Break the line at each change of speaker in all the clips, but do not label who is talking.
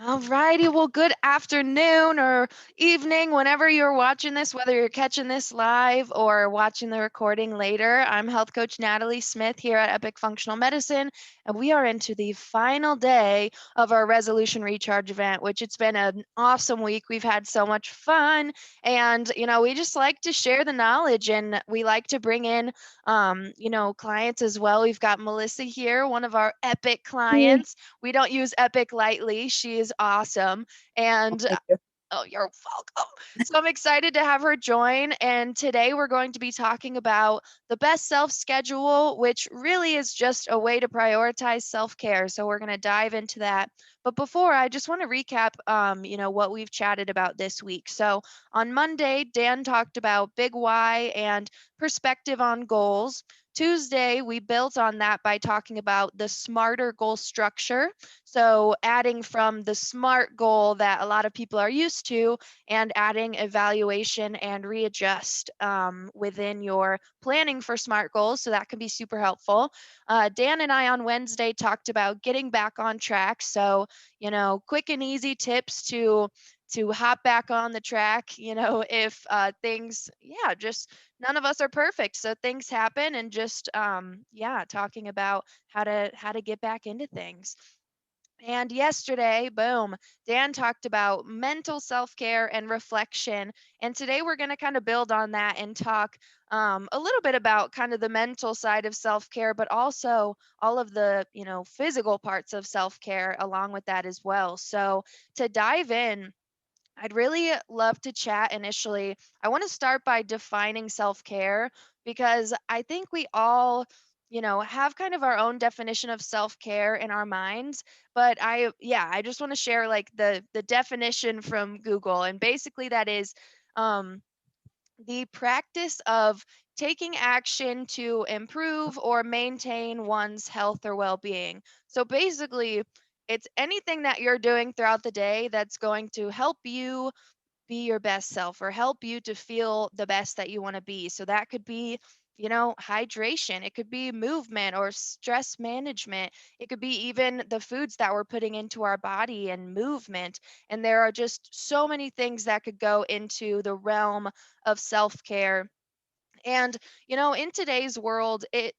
All righty. Well, good afternoon or evening, whenever you're watching this, whether you're catching this live or watching the recording later. I'm Health Coach Natalie Smith here at Epic Functional Medicine, and we are into the final day of our Resolution Recharge event, which it's been an awesome week. We've had so much fun, and we just like to share the knowledge, and we like to bring in, clients as well. We've got Melissa here, one of our Epic clients. We don't use Epic lightly. She is awesome. And
Thank you.
oh, you're welcome. So I'm excited to have her join. And today we're going to be talking about the best self schedule, which really is just a way to prioritize self care. So we're going to dive into that. But before, I just want to recap, what we've chatted about this week. So on Monday, Dan talked about big why and perspective on goals. Tuesday, we built on that by talking about the smarter goal structure. So, adding from the SMART goal that a lot of people are used to and adding evaluation and readjust within your planning for SMART goals. So, that can be super helpful. Dan and I on Wednesday talked about getting back on track. So, quick and easy tips to hop back on the track, if things, just none of us are perfect, so things happen, and just talking about how to get back into things. And yesterday, boom, Dan talked about mental self-care and reflection, and today we're going to kind of build on that and talk a little bit about kind of the mental side of self-care, but also all of the physical parts of self-care along with that as well. So to dive in, I'd really love to chat initially. I want to start by defining self care because I think we all, have kind of our own definition of self care in our minds. But I just want to share like the definition from Google, and basically that is um, the practice of taking action to improve or maintain one's health or well being. So basically, it's anything that you're doing throughout the day that's going to help you be your best self or help you to feel the best that you want to be. So that could be, hydration, it could be movement or stress management, it could be even the foods that we're putting into our body and movement. And there are just so many things that could go into the realm of self care. And, in today's world, it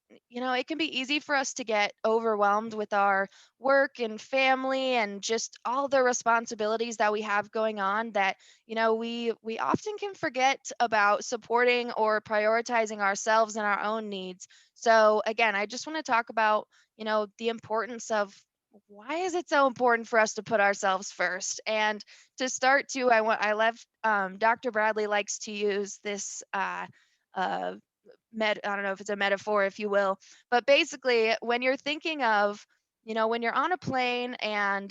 can be easy for us to get overwhelmed with our work and family and just all the responsibilities that we have going on that, we often can forget about supporting or prioritizing ourselves and our own needs. So again, I just want to talk about, the importance of why is it so important for us to put ourselves first. And to start too, I love Dr. Bradley likes to use this uh, I don't know if it's a metaphor, if you will, but basically, when you're thinking of, when you're on a plane and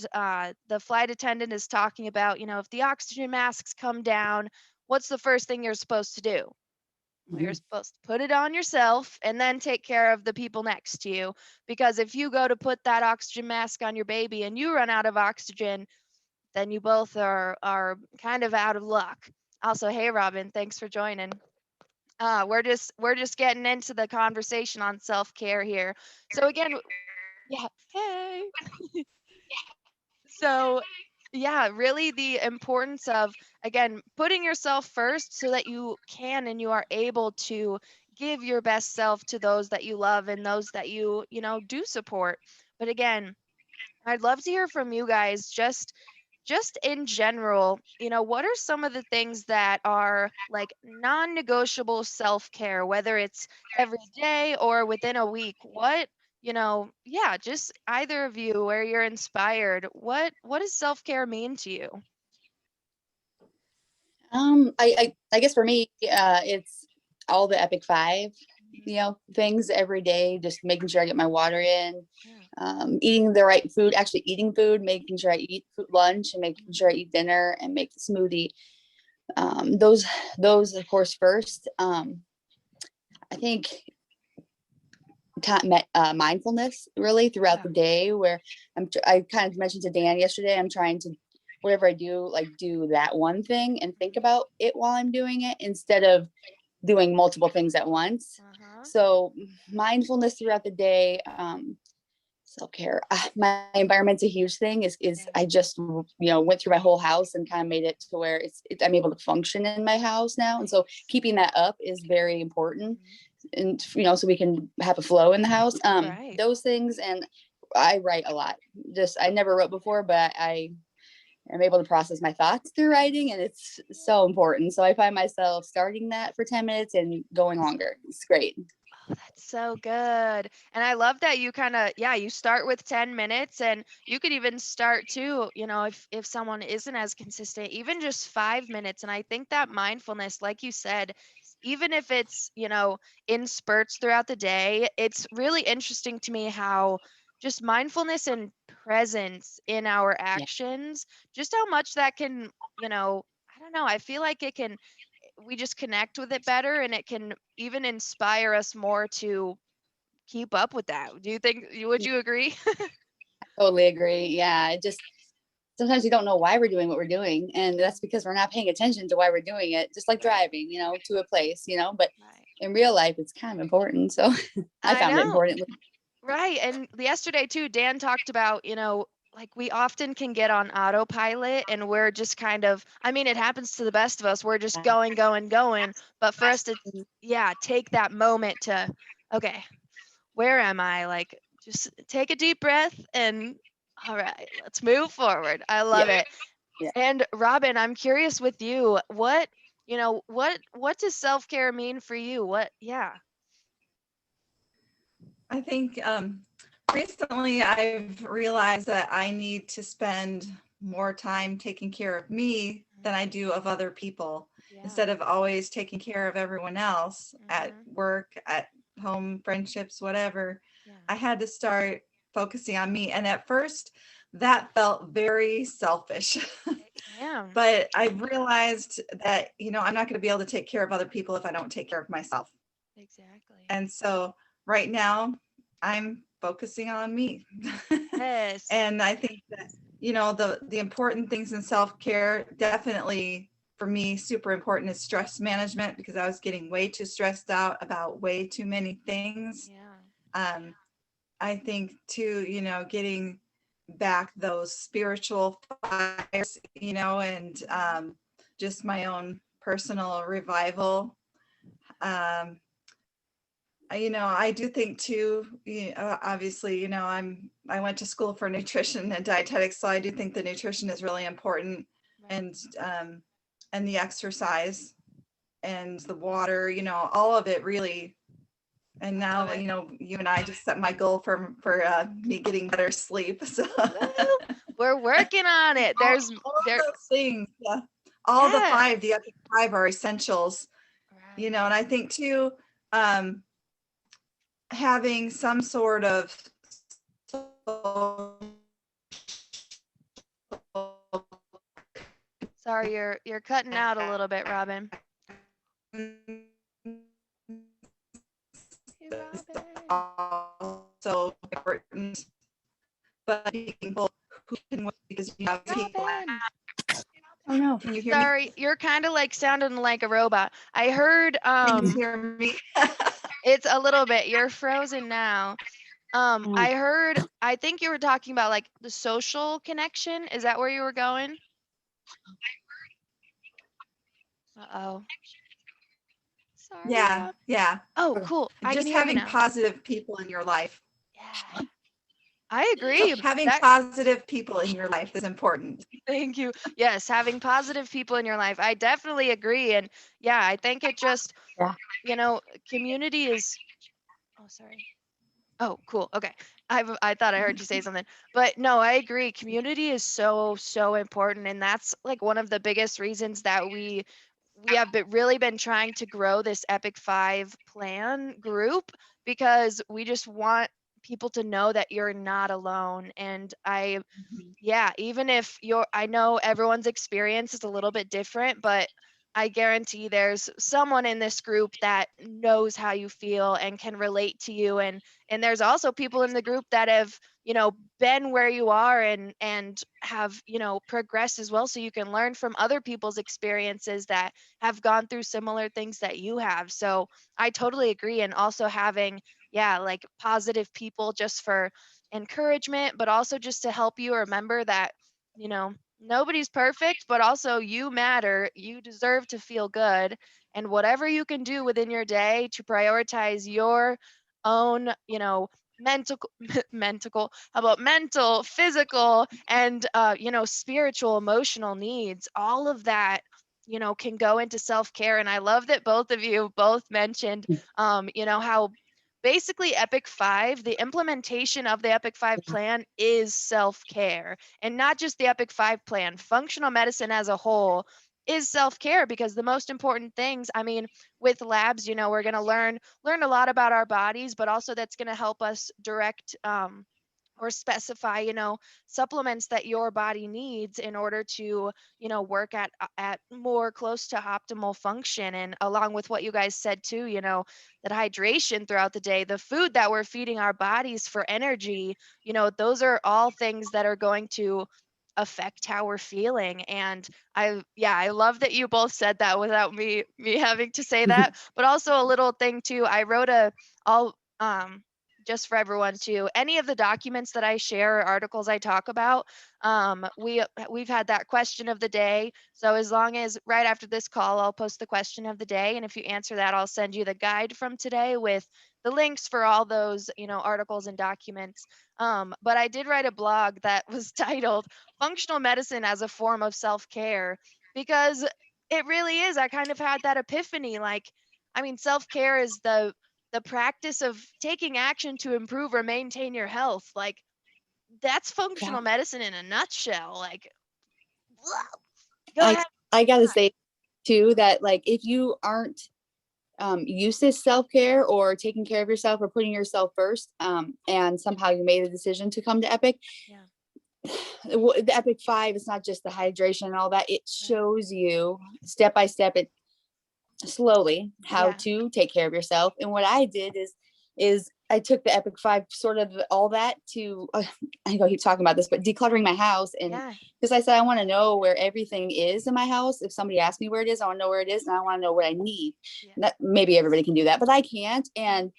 the flight attendant is talking about, if the oxygen masks come down, what's the first thing you're supposed to do? Well, you're
Mhm.
supposed to put it on yourself and then take care of the people next to you. Because if you go to put that oxygen mask on your baby and you run out of oxygen, then you both are kind of out of luck. Also, hey Robin, thanks for joining. We're just getting into the conversation on self-care here. So again, yeah, hey. So yeah, really the importance of again putting yourself first so that you can and you are able to give your best self to those that you love and those that you do support. But again, I'd love to hear from you guys just in general, what are some of the things that are like non-negotiable self-care, whether it's every day or within a week? Just either of you where you're inspired. What does self-care mean to you?
I guess for me, it's all the Epic Five,
Mhm.
things every day, just making sure I get my water in,
Yeah.
eating the right food, actually eating food, making sure I eat food, lunch and making sure I
Mhm.
eat dinner and make the smoothie. Those of course first. I think mindfulness really throughout
Yeah.
the day where I kind of mentioned to Dan yesterday, I'm trying to, whatever I do, like do that one thing and think
Mhm.
about it while I'm doing it instead of doing multiple things at once.
Uh-huh.
So mindfulness throughout the day, Self-care. My environment's a huge thing. Is
Yeah.
I just went through my whole house and kind of made it to where I'm able to function in my house now, and so
Nice.
keeping that up is very important,
Mhm.
and so we can have a flow in the house.
Right.
Those things, and I write a lot. Just I never wrote before, but I am able to process my thoughts through writing, and it's so important. So I find myself starting that for 10 minutes and going longer. It's great.
Oh, that's so good. And I love that you kind of, yeah, you start with 10 minutes and you could even start too, if someone isn't as consistent, even just 5 minutes. And I think that mindfulness, like you said, even if it's, in spurts throughout the day, it's really interesting to me how just mindfulness and presence in our
Yeah.
actions, just how much that can, I don't know, I feel like it can we just connect with it better and it can even inspire us more to keep up with that. Do you think would you agree?
Totally agree. Yeah, it just sometimes we don't know why we're doing what we're doing, and that's because we're not paying attention to why we're doing it. Just like
Right.
driving, to a place, but
Right.
in real life, it's kind of important. So I
I
found it
know.
important.
Right. And yesterday too, Dan talked about, like we often can get on autopilot and we're just kind of, I mean, it happens to the best of us. We're just
Yeah.
going, going, going. But for us to, yeah, take that moment to, okay, where am I? Like, just take a deep breath and, all right, let's move forward. I
Yeah.
love it.
Yeah.
And Robin, I'm curious with you, what does self-care mean for you? What yeah.
I think recently I've realized that I need to spend more time taking care of me than I
Mhm.
do of other people,
Yeah.
instead of always taking care of everyone else at
Mhm.
work, at home, friendships, whatever.
Yeah.
I had to start focusing on me. And at first, that felt very selfish.
It can.
But I've realized that, I'm not going to be able to take care of other people if I don't take care of myself.
Exactly.
And so right now I'm focusing on me.
Yes.
And I think that, the important things in self-care, definitely for me, super important, is stress management, because I was getting way too stressed out about way too many things.
Yeah.
Um, I think too, getting back those spiritual fires, and
Mhm.
just my own personal revival. Um, I do think too, obviously, I went to school for nutrition and dietetics, so I do think the nutrition is really important,
Right.
and and the exercise and the water, all of it really. And
I love
now,
it.
you and I just set my goal for me getting better sleep. So
Woo! We're working on it.
all of
There
those things, yeah, all the
yes.
five, the other five are essentials,
Right.
and I think too, um, having some sort of social
Sorry, you're cutting out a little bit, Robin. Hey, Robin.
also important, but people who can work, because you have people.
Robin.
Oh no.
Can you hear me?
Sorry, you're kind of like sounding like a robot. I heard
Can you hear me?
it's a little bit. You're frozen now.
Mm.
I heard I think you were talking about like the social connection. Is that where you were going? Uh-oh. Sorry,
Yeah,
Rob.
yeah.
Oh,
Okay.
cool. I can
Just
hear you
having
now.
positive people in your life.
Yeah. I agree.
Having
That
positive people in your life is important.
thank you. Yes, having positive people in your life. I definitely agree. And yeah, I think it just,
Yeah.
community is oh, sorry. Oh, cool. Okay. I thought I heard you say something. But no, I agree. Community is so, so important. And that's like one of the biggest reasons that we have really been trying to grow this Epic 5 plan group because we just want people to know that you're not alone. And yeah, even if I know everyone's experience is a little bit different, but I guarantee there's someone in this group that knows how you feel and can relate to you and there's also people in the group that have, been where you are and have, progressed as well so you can learn from other people's experiences that have gone through similar things that you have. So, I totally agree and also having yeah, like positive people just for encouragement, but also just to help you remember that, nobody's perfect, but also you matter. You deserve to feel good. And whatever you can do within your day to prioritize your own, mental, how about mental, physical, and, spiritual, emotional needs, all of that, can go into self care. And I love that both of you both mentioned, how basically Epic 5, the implementation of the Epic 5 plan is self-care. And not just the Epic 5 plan, functional medicine as a whole is self-care, because the most important things, I mean, with labs, we're going to learn a lot about our bodies, but also that's going to help us direct, or specify, supplements that your body needs in order to, work at more close to optimal function. And along with what you guys said too, that hydration throughout the day, the food that we're feeding our bodies for energy, those are all things that are going to affect how we're feeling. And I love that you both said that without me having to say that. But also a little thing too, I wrote all just for everyone too, any of the documents that I share or articles I talk about, we've had that question of the day. So as long as right after this call, I'll post the question of the day, and if you answer that, I'll send you the guide from today with the links for all those, articles and documents. But I did write a blog that was titled "Functional Medicine as a Form of Self-Care," because it really is. I kind of had that epiphany. Like, I mean, self-care is the practice of taking action to improve or maintain your health. Like, that's
Yeah.
functional medicine in a nutshell. Like, go
I
ahead.
I gotta say too that like if you aren't used to self-care or taking care of yourself or putting yourself first, and somehow you made a decision to come to Epic,
Yeah.
the Epic 5 is not just the hydration and all that. It
Right.
shows you step by step, it slowly, how
Yeah.
to take care of yourself. And what I did is I took the Epic 5, sort of all that to I know I keep talking about this, but decluttering my house. And
Yeah.
because I said I want to know where everything is in my house. If somebody asks me where it is, I want to know where it is, and I want to know what I need.
Yeah.
Maybe everybody can do that, but I can't. And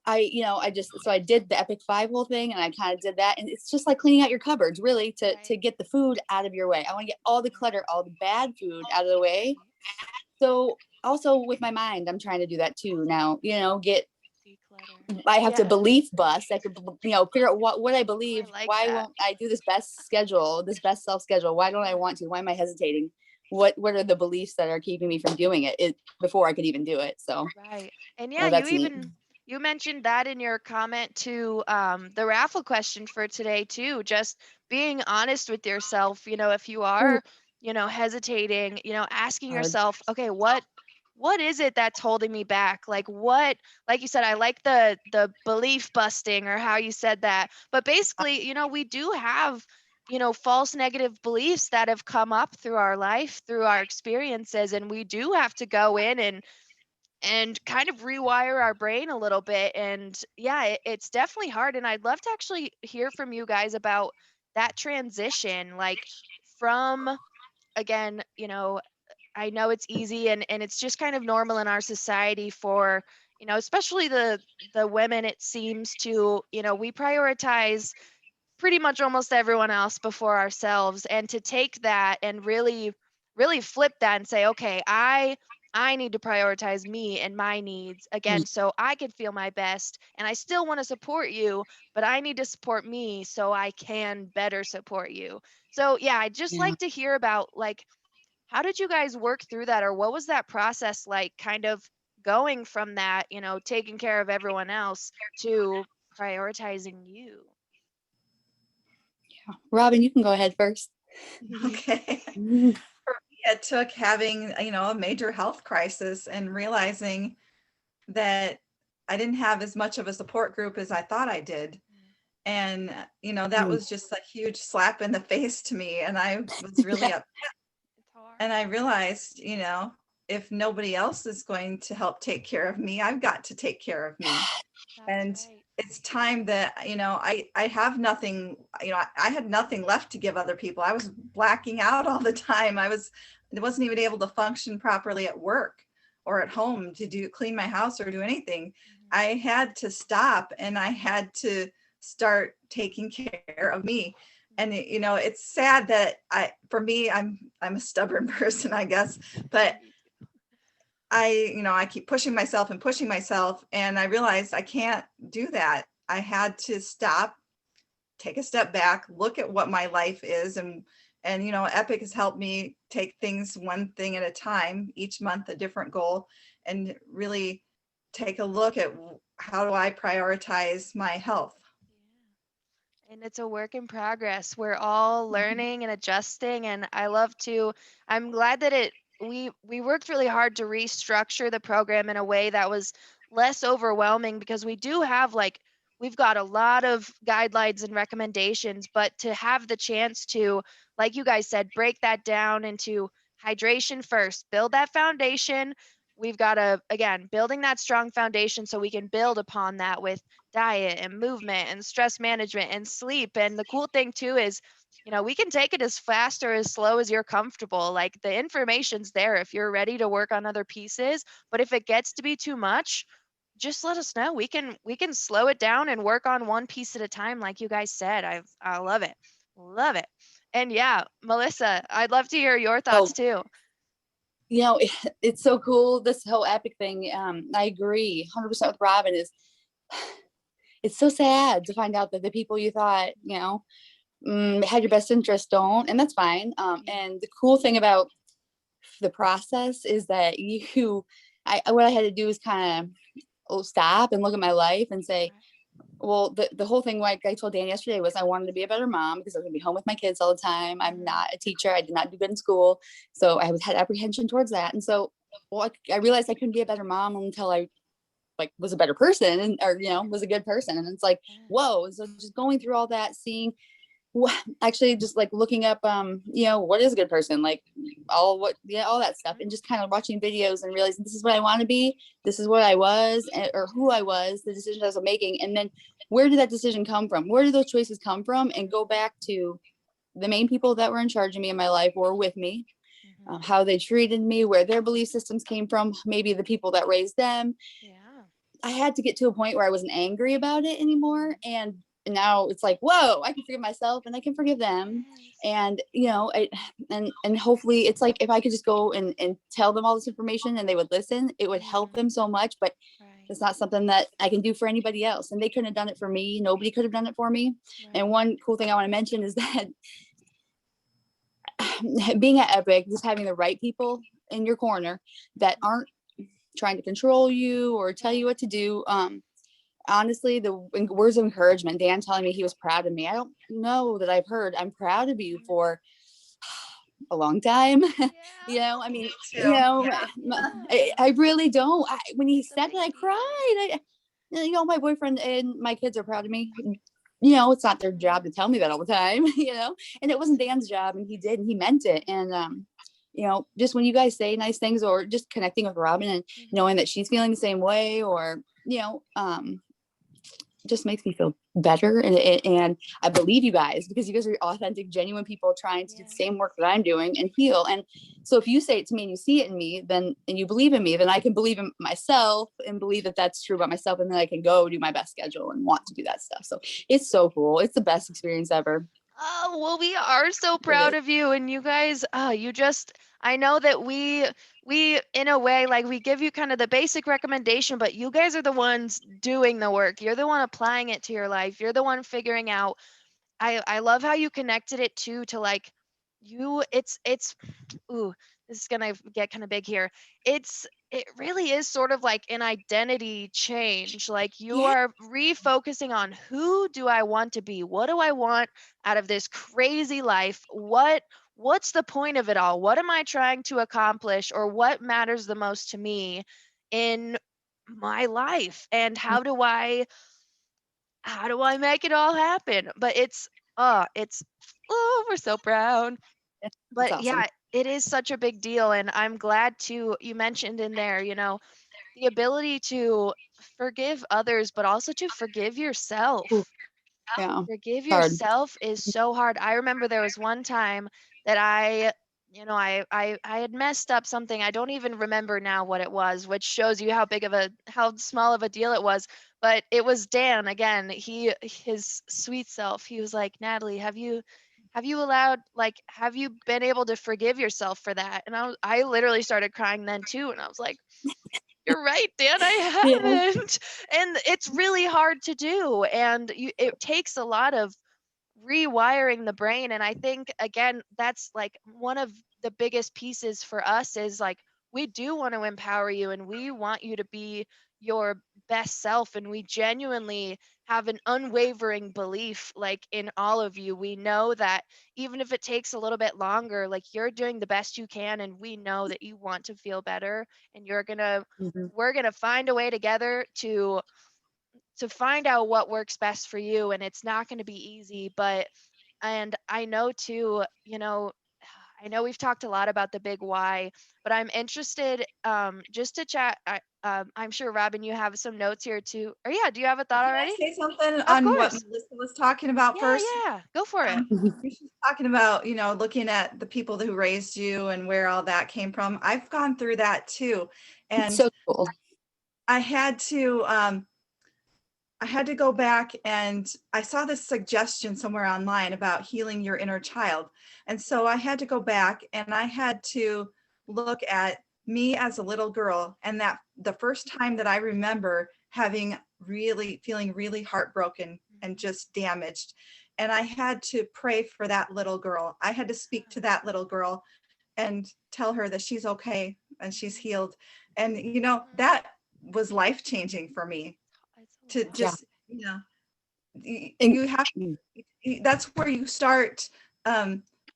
I just, so I did the Epic 5 whole thing, and I kind of did that. And it's just like cleaning out your cupboards, really, to
Right.
get the food out of your way. I want to get all the clutter, all the bad food out of the way. So also with my mind, I'm trying to do that too now. Get,
Declutter.
I have to
Yeah.
belief bust. I have to, figure out what I
I
believe.
like
Why
that.
won't I do this best schedule, this best self schedule? Why don't I want to? Why am I hesitating? What are the beliefs that are keeping me from doing it before I could even do it? So
Right. And yeah,
that's neat.
you mentioned that in your comment to, the raffle question for today too. Just being honest with yourself, if you
Ooh,
are, hesitating, asking
hard.
yourself, okay, what is it that's holding me back? Like, what, like you said, I like the belief busting, or how you said that. But basically, we do have, false negative beliefs that have come up through our life, through our experiences, and we do have to go in and kind of rewire our brain a little bit. And yeah, it's definitely hard. And I'd love to actually hear from you guys about that transition, like, from, again, I know it's easy, and it's just kind of normal in our society for, especially the women, it seems to, we prioritize pretty much almost everyone else before ourselves. And to take that and really flip that and say, okay, I need to prioritize me and my needs
Mm,
again, so I can feel my best. And I still want to support you, but I need to support me so I can better support you. So yeah, I'd just
yeah.
like to hear about, like, how did you guys work through that, or what was that process like, kind of going from that, taking care of everyone else to prioritizing you?
Robin, you can go ahead first.
Okay.
Mhm.
It took having, a major health crisis and realizing that I didn't have as much of a support group as I thought I did. And, that
Mm,
was just a huge slap in the face to me. And I was really
yeah.
up.
It's hard.
And I realized, if nobody else is going to help take care of me, I've got to take care of me.
That's
And
right.
it's time that, I have nothing, I had nothing left to give other people. I was blacking out all the time. I wasn't even able to function properly at work or at home to clean my house or do anything.
Mhm.
I had to stop, and I had to start taking care of me. And you know, it's sad that for me, I'm a stubborn person, I guess, but I keep pushing myself and pushing myself, and I realized I can't do that. I had to stop, take a step back, look at what my life is, and you know, Epic has helped me take things one thing at a time, each month a different goal, and really take a look at how do I prioritize my health.
And it's a work in progress. We're all
Mhm.
learning and adjusting, and I'm glad that we worked really hard to restructure the program in a way that was less overwhelming, because we do have like we've got a lot of guidelines and recommendations, but to have the chance to, like you guys said, break that down into hydration first, build that foundation. We've got to, again, building that strong foundation so we can build upon that with diet and movement and stress management and sleep. And the cool thing too is, we can take it as fast or as slow as you're comfortable. Like, the information's there if you're ready to work on other pieces. But if it gets to be too much, just let us know. We can slow it down and work on one piece at a time, like you guys said. I love it. Love it. And yeah, Melissa, I'd love to hear your thoughts
Oh,
too.
it's so cool. This whole Epic thing. I agree 100% with Robin. It's so sad to find out that the people you thought, had your best interest don't, and that's fine.
Yeah.
And the cool thing about the process is that what I had to do is kind of stop and look at my life and say,
Okay.
well, the whole thing, like I told Dan yesterday, was I wanted to be a better mom because I was gonna be home with my kids all the time. I'm
Mhm.
not a teacher. I did not do good in school. So had apprehension towards that. And so, well, I realized I couldn't be a better mom until I like was a better person or was a good person. And it's like,
Yeah.
whoa. So just going through all that, seeing actually just like looking up what is a good person, like all that stuff, and just kind of watching videos and realizing this is what I want to be, this is what I was, or who I was, the decisions I was making. And then where did that decision come from, where did those choices come from, and go back to the main people that were in charge of me in my life or with me,
Mhm.
how they treated me, where their belief systems came from, maybe the people that raised them.
Yeah.
I had to get to a point where I wasn't angry about it anymore.
Mhm.
And now it's like, whoa, I can forgive myself and I can forgive them.
Yes.
And, and hopefully it's like, if I could just go and tell them all this information and they would listen, it would help
Mhm.
them so much. But
Right.
it's not something that I can do for anybody else. And they couldn't have done it for me. Nobody could have done it for me. And
Right.
one cool thing I want to mention is that being at Epic, just having the right people in your corner that aren't trying to control you or tell you
Right.
what to do. Honestly, the words of encouragement, Dan telling me he was proud of me. I don't know that I've heard I'm proud of you for a long time.
Yeah.
I mean,
Me too.
Yeah.
I really don't. When he
It's a
said
big
that, I
deal.
cried. My boyfriend and my kids are proud of me. It's not their job
Mhm.
to tell me that all the time, and it wasn't Dan's job, and he did, and he meant it. And, just when you guys say nice things or just connecting with Robin and
Mhm.
knowing that she's feeling the same way, or, just makes me feel better. And I believe you guys, because you guys are authentic, genuine people trying to do the
Yes.
same work that I'm doing and heal. And so if you say it to me and you see it in me, then, and you believe in me, then I can believe in myself and believe that that's true about myself. And then I can go do my best schedule and want to do that stuff. So it's so cool. It's the best experience ever.
Oh, well, we are so
It
proud
is.
of you. And you guys, I know that we, in a way, like, we give you kind of the basic recommendation, but you guys are the ones doing the work. You're the one applying it to your life. You're the one figuring out. I love how you connected it too to like it's ooh, this is gonna get kind of big here. It really is sort of like an identity change. Like, you
Yeah.
are refocusing on, who do I want to be? What do I want out of this crazy life? What's the point of it all? What am I trying to accomplish, or what matters the most to me in my life? And how do I make it all happen? But we're so proud.
It's
But
awesome.
yeah, it is such a big deal. And I'm glad you mentioned in there, the ability to forgive others, but also to forgive
Ooh,
yourself.
yeah.
Forgive
Hard.
yourself is so hard. I remember there was one time that I had messed up something. I don't even remember now what it was, which shows you how small of a deal it was. But it was Dan again. His sweet self. He was like, Natalie, have you been able to forgive yourself for that? And I literally started crying then too. And I was like, you're right, Dan, I
Yeah.
haven't. And it's really hard to do. And it takes a lot of rewiring the brain. And I think again that's like one of the biggest pieces for us is like we do want to empower you and we want you to be your best self, and we genuinely have an unwavering belief like in all of you. We know that even if it takes a little bit longer, like you're doing the best you can, and we know that you want to feel better, and
Mhm.
we're going to find a way together to find out what works best for you. And it's not going to be easy, but and I know too, I know we've talked a lot about the big why, but I'm interested just to chat. I'm sure Robin, you have some notes here too. Or yeah, do you have a thought
Can I
already?
say something
Of
on what
course.
Melissa was talking about
Yeah,
first?
yeah. Go for it.
Mhm.
She's talking about, looking at the people who raised you and where all that came from. I've gone through that too.
It's
And
so cool.
I had to I had to go back, and I saw this suggestion somewhere online about healing your inner child. And so I had to go back and I had to look at me as a little girl, and that the first time that I remember feeling really heartbroken and just damaged. And I had to pray for that little girl. I had to speak to that little girl and tell her that she's okay and she's healed. And that was life changing for me,
It's a
to
lot.
Yeah.
just,
And
you have, that's where you start,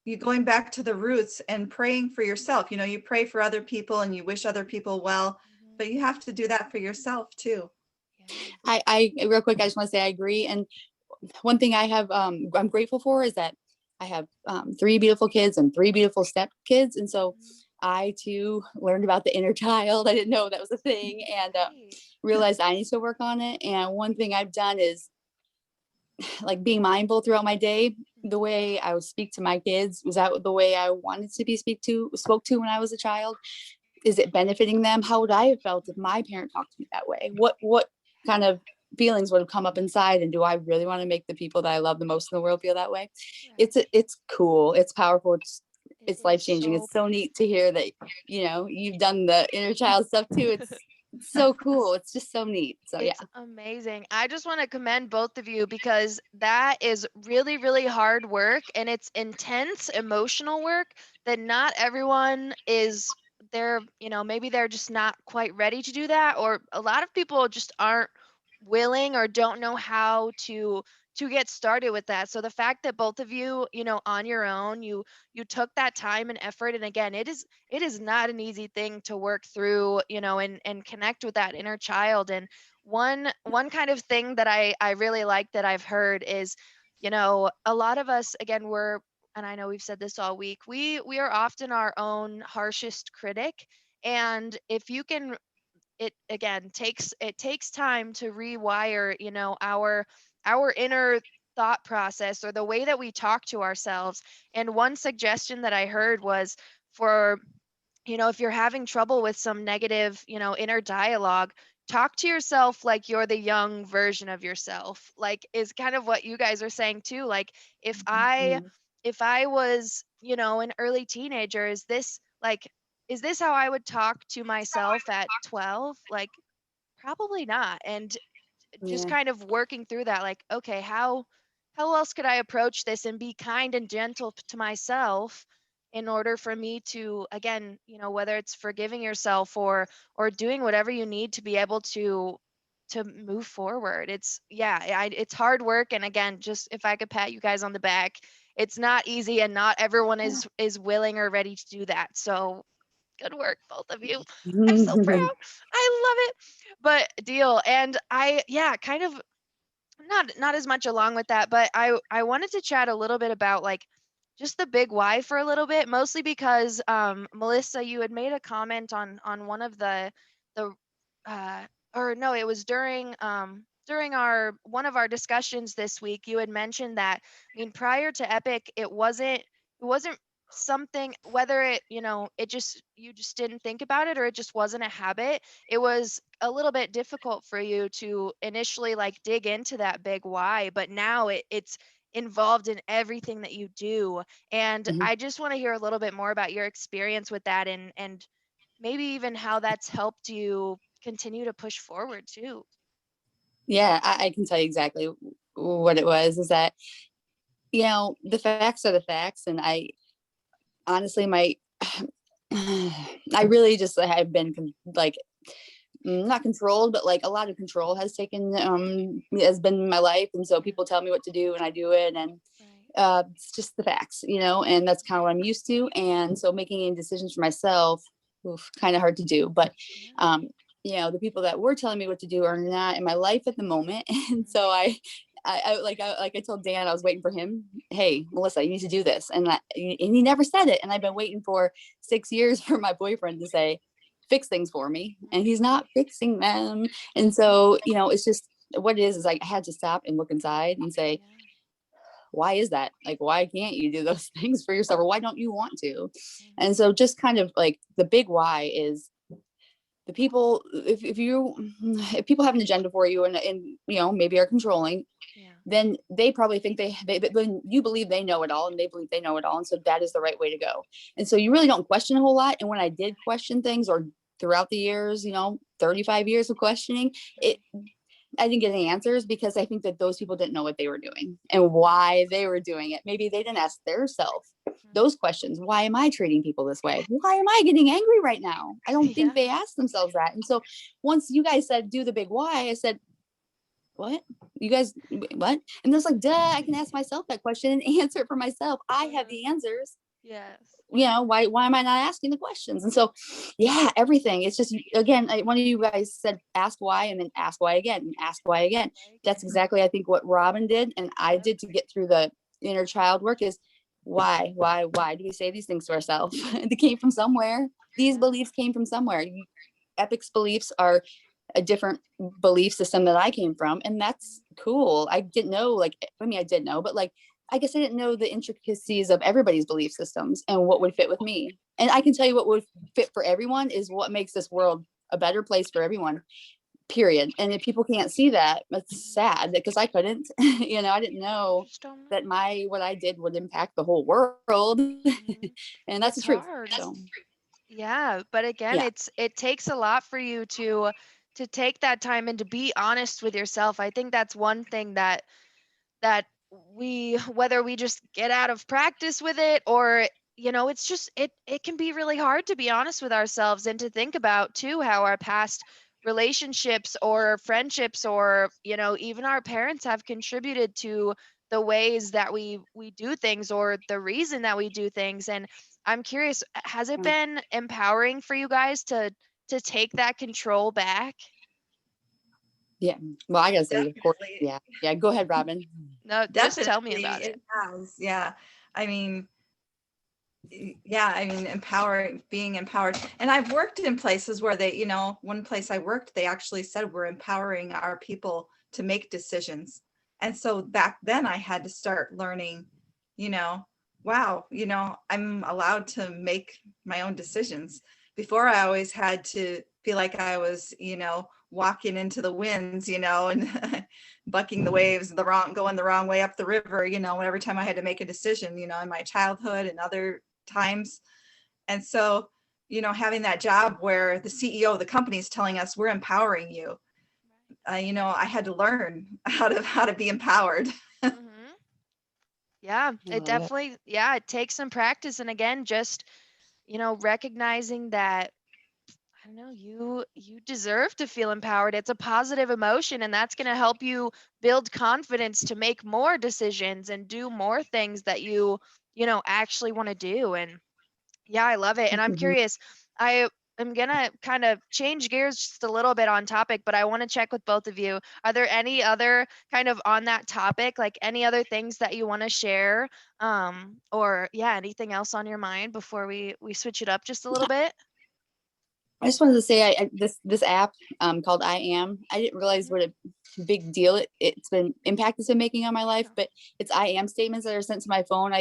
you going back to the roots and praying for yourself. You pray for other people and you wish other people well,
Mhm.
but you have to do that for yourself too.
Yeah.
I real quick, I just want to say I agree. And one thing I'm grateful for is that I have three beautiful kids and three beautiful step kids. And so
Mhm.
I too learned about the inner child. I didn't know that was a thing, and
Right.
realized I need to work on it. And one thing I've done is like being mindful throughout my day. The
Mhm.
way I would speak to my kids, was that the way I wanted to be spoke to when I was a child? Is it benefiting them? How would I have felt if my parent talked to me that way? What kind of feelings would have come up inside? And do I really want to make the people that I love the most in the world feel that way?
Right.
It's cool. It's powerful.
It
It's
is
life changing.
so
It's so neat to hear that you've done the inner child stuff too. It's so cool. It's just so neat. So yeah.
It's amazing. I just want to commend both of you because that is really, really hard work, and it's intense emotional work that not everyone is there. Maybe they're just not quite ready to do that, or a lot of people just aren't willing or don't know how to get started with that. So the fact that both of you, on your own, you took that time and effort, and again, it is not an easy thing to work through, and connect with that inner child. And one kind of thing that I really like that I've heard is, a lot of us, again, and I know we've said this all week, we are often our own harshest critic. And if you can, it takes time to rewire, our inner thought process or the way that we talk to ourselves. And one suggestion that I heard was for, if you're having trouble with some negative, inner dialogue, talk to yourself like you're the young version of yourself. Like is kind of what you guys are saying too. Like if I
Mhm.
if I was, an early teenager, is this how I would talk to myself at 12? Like probably not. And just
Yeah.
kind of working through that, like, okay, how else could I approach this and be kind and gentle to myself in order for me to, again, whether it's forgiving yourself or doing whatever you need to be able to move forward. It's hard work. And again, just if I could pat you guys on the back, it's not easy, and not everyone is willing or ready to do that. So good work, both of you. I'm so proud. I love it. But deal. And yeah, kind of not as much along with that, but I wanted to chat a little bit about like just the big why for a little bit, mostly because Melissa, you had made a comment on one of the uh or no, it was during our one of our discussions this week. You had mentioned that, I mean, prior to Epic, it wasn't something, whether it, it just, you just didn't think about it or it just wasn't a habit, it was a little bit difficult for you to initially like dig into that big why, but now it's involved in everything that you do. And
Mhm.
I just want to hear a little bit more about your experience with that, and maybe even how that's helped you continue to push forward too.
Yeah, I can tell you exactly what it was. Is that, the facts are the facts, and I honestly, my I really just have been like, not controlled, but like a lot of control has been in my life, and so
Yeah.
people tell me what to do and I do it, and
Right.
it's just the facts, and that's kind of what I'm used to. And so making any decisions for myself, kind of hard to do. But
Yeah.
um, the people that were telling me what to do are not in my life at the moment, and
Mhm.
so like I told Dan, I was waiting for him. Hey, Melissa, you need to do this, and he never said it, and I've been waiting for 6 years for my boyfriend to say, fix things for me, and he's not fixing them. And so it's just what it is like I had to stop and look inside and say,
Yeah.
why is that? Like, why can't you do those things for yourself, or why don't you want to? And
Mhm.
so just kind of like the big why is the people, if people have an agenda for you, and maybe are controlling,
Yeah.
then they probably think then you believe they know it all, and they believe they know it all, and so that is the right way to go. And so you really don't question a whole lot. And when I did question things, or throughout the years, 35 years of questioning it,
Right.
I didn't get any answers, because I think that those people didn't know what they were doing and why they were doing it. Maybe they didn't ask their self
Mhm.
those questions. Why am I treating people this way? Why am I getting angry right now? I don't think
Yeah.
they asked themselves that. And so once you guys said, do the big why, I said, what? You guys, what? And it's like, duh, I can ask myself that question and answer it for myself. I have
Uh-huh.
the answers.
Yes.
Why am I not asking the questions? And so, yeah, everything. It's just, again, one of you guys said, ask why, and then ask why again, and ask why again.
Why
That's
again?
exactly, I think, what Robin did and I
Yep.
did to get through the inner child work is, why do we say these things to ourselves? They came from somewhere. These
Yeah.
beliefs came from somewhere. Epic's beliefs are a different belief system that I came from, and that's cool. I didn't know, like, I mean, I did know, but like, I guess I didn't know the intricacies of everybody's belief systems and what would fit with me. And I can tell you what would fit for everyone is what makes this world a better place for everyone, period. And if people can't see that, that's
Mhm.
sad, because I couldn't. I didn't know
Just don't
that
know.
what I did would impact the whole world.
Mhm.
And that's the
It's
truth.
hard.
So
Yeah, but again,
yeah.
it takes a lot for you to take that time and to be honest with yourself. I think that's one thing that we, whether we just get out of practice with it, or it's just, it can be really hard to be honest with ourselves and to think about too how our past relationships or friendships, or even our parents have contributed to the ways that we do things, or the reason that we do things. And I'm curious, has it been empowering for you guys to take that control back?
Yeah. Well, I gotta say, of course,
Definitely.
yeah. Yeah. Go ahead, Robin.
No, just tell me
Definitely
about
it
it.
has. Yeah. I mean, yeah, I mean, empowering, being empowered. And I've worked in places where they, one place I worked, they actually said we're empowering our people to make decisions. And so back then I had to start learning, you know, wow, I'm allowed to make my own decisions. Before I always had to feel like I was, walking into the winds, and bucking the waves, going the wrong way up the river, every time I had to make a decision, in my childhood and other times. And so, having that job where the CEO of the company is telling us we're empowering you, I had to learn how to be empowered.
Hmm. Yeah,
I
it
love it.
definitely, yeah, it takes some practice. And again, just, recognizing that, I don't know, you deserve to feel empowered. It's a positive emotion, and that's going to help you build confidence to make more decisions and do more things that you actually want to do. And yeah, I love it. And I'm
Mhm.
curious, I am gonna kind of change gears just a little bit on topic, but I want to check with both of you. Are there any other kind of on that topic, like any other things that you want to share? Or yeah, anything else on your mind before we switch it up just a little bit?
I just wanted to say, this app called I Am. I didn't realize
Mhm.
what a big deal it's been impact it's been making on my life.
Yeah.
But it's I am statements that are sent to my phone.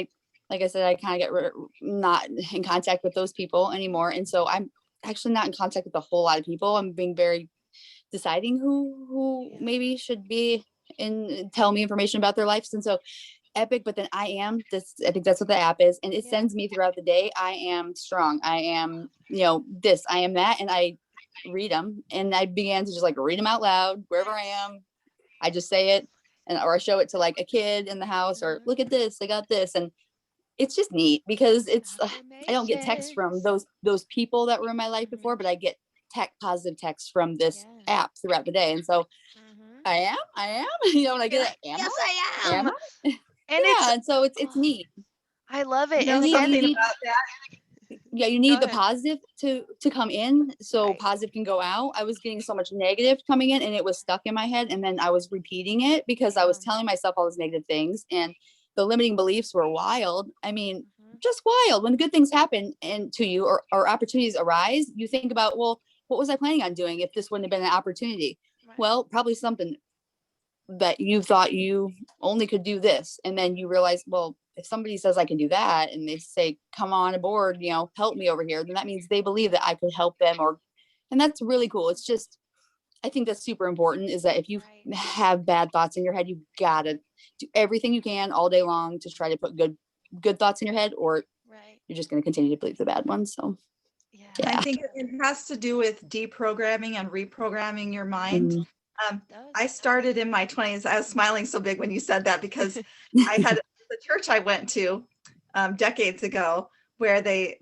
like I said, I kind of not in contact with those people anymore. And so I'm actually not in contact with a whole lot of people. I'm being very deciding who maybe should be and tell me information about their lives. And so Epic, but then I think that's what the app is. And it
Yeah.
sends me throughout the day. I am strong. I am, this, I am that. And I read them, and I began to just like read them out loud wherever I am. I just say it, or I show it to like a kid in the house, or look at this, I got this. And it's just neat because I don't get texts from
Affirmations.
those people that were in my life before, but I get positive texts from this
Yeah.
app throughout the day. And so I am, when I
You're
get
like,
it, am
yes,
I?
I
Am
am.
I?
And it's,
Yeah. And so it's
oh,
neat.
I love
You
it.
know
And
You
again,
something
need,
about that?
yeah, you
go
need the
ahead.
positive to come in, so
Right.
positive can go out. I was getting so much negative coming in, and it was stuck in my head, and then I was repeating it because I was telling myself all these negative things, and the limiting beliefs were wild. I mean, just wild. When good things happen and to you, or opportunities arise, you think about, well, what was I planning on doing if this wouldn't have been an opportunity?
Right.
Well, probably something that you thought you only could do this, and then you realize, well, if somebody says I can do that, and they say come on aboard, help me over here, then that means they believe that I could help them. And that's really cool. It's just, I think that's super important, is that if you
Right.
have bad thoughts in your head, you gotta do everything you can all day long to try to put good thoughts in your head, or
Right.
you're just going to continue to believe the bad ones. So
Yeah.
I
yeah.
think it has to do with deprogramming and reprogramming your mind.
Mhm.
Um,
It does.
I started in my 20s. I was smiling so big when you said that because I had the church I went to decades ago where they